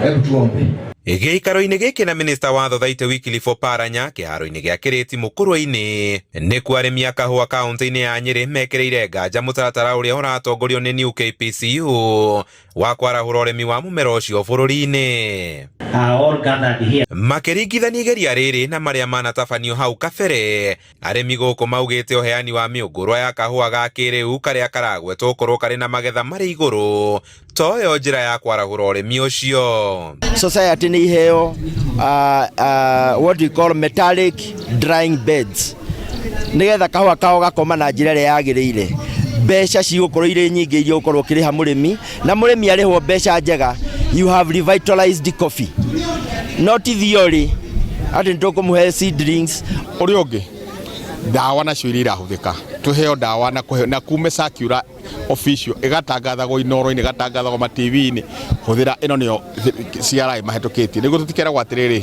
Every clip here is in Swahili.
Hebu tuombe. Gĩikaro-inĩ gĩkĩ na minista wa Thothaitĩ Wycliffe Oparanya kĩharo-inĩ gĩa Kĩrĩti Mũkũrwe-inĩ nĩkuo arĩmi a kahũa kaunti-inĩ ya Nyeri mekĩrĩire nganja mũtaratara ũrĩa ũratongorio nĩ New KPCU wa kwarahũra ũrĩmi wa mũmera ũcio bũrũri-inĩ. Makĩringithania igeria rĩrĩ na marĩa manatabanio hau kabere, arĩmi gũkũ maugĩte ũheani wa mĩũngũrwa ya kahũa ga kĩrĩu karĩa karagwetwo gũkorwo karĩ na magetha marĩ igũrũ toyo njĩra ya kwarahũra ũrĩmi ũcio. Society ni iheo what we call metallic drying beds nigetha kahũa kao gakoma na njĩra ĩrĩa yagĩrĩire, mbeca cigũkorwo irĩ nyingĩ iria ũkorwo kĩrĩha mũrĩmi na mũrĩmi arĩhwo mbeca njega. You have revitalized coffee, not theory ati nĩtũkũmũhe seedlings. Ũrĩa ũngĩ dawa nacio iria irahũthĩka tuheo dawa na kume circular official igatangathagwo inoro-inĩ igatangathagwo ma-TV-inĩ hũthĩra ĩno nĩyo CRI mahĩtũkĩtie nĩguo tũtikeragwo atĩrĩrĩ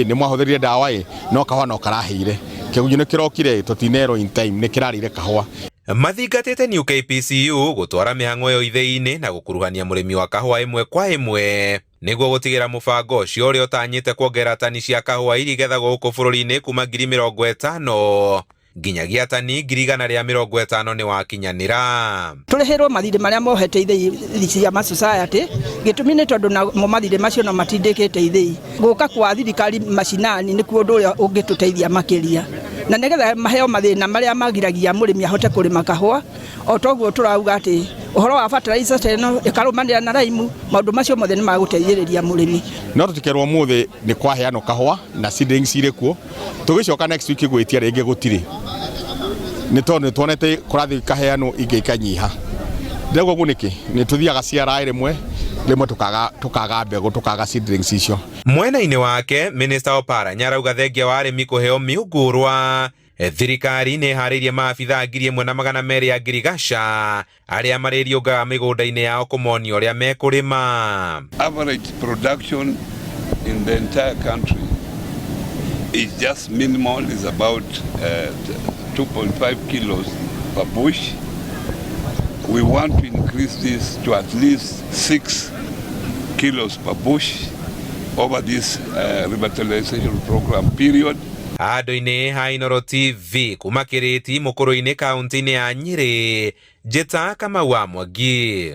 nĩ mwahũthĩrire dawa no kahũa no karahĩire kĩgunyũ nĩ kĩrokire tũtinerwo in time nĩ kĩrarĩire kahũa. Mathingatĩte New KPCU gũtwara mĩhang'o ĩyo ithĩ-inĩ na gũkuruhania mũrĩmi wa kahũa ĩmwe kwa ĩmwe nĩguo gũtigĩra mũbango ũcio ũrĩa ũtanyĩte kuongerera tani cia kahũa iria igethagwo gũkũ bũrũri-inĩ kuma 50,000 nginyagia tani 150,000 nĩ wakinyanĩra. Tũrĩhĩrwo mathirĩ marĩa mohete ithĩi cia ma-society, gĩtũmi nĩ tondũ namo mathirĩ macio no matindĩkĩte ithĩi. Gũka kwa thirikari macinani nĩkuo ũndũ ũrĩa ũngĩtũteithia makĩria, na nĩgetha maheo mathĩna marĩa magiragia mũrĩmi ahote kũrĩma kahũa. O toguo tũrauga atĩ ũhoro wa fertilizer ĩno ĩkarũmanĩra na raimu, maũndũ macio mothe nĩ magũteithĩrĩria mũrĩmi. No tũtikerwo mũthĩ nĩ kwaheanwo kahũa na seedlings irĩ kuo, tũgĩcoka next week gwĩtia rĩngĩ gũtirĩ, nĩ tondũ nĩ tuonete kũrathiĩ kaheanwo ingĩ ikanyiha. Ndĩrauga ũguo nĩkĩ nĩ tũthiaga CRI rĩmwe tũkaga mbegũ tũkaga seedlings icio. Mwena-inĩ wake minista Oparanya arauga thengia wa arĩmi kũheo mĩũngũrwa, thirikari nĩ harĩirie maabitha 1,200 ya ngirigaca arĩa marĩriũngaga mĩgũnda-inĩ yao kũmonia ũrĩa mekũrĩma. Average production in the entire country is just minimal, is about 2.5 kilos per bush. We want to increase this to at least 6 kilos per bush over this revitalization program period. Handũ-inĩ ha Inooro TV kuma Kĩrĩti Mũkũrwe-inĩ kaunti-inĩ ya Nyeri, njĩta Kamau wa Mwangi.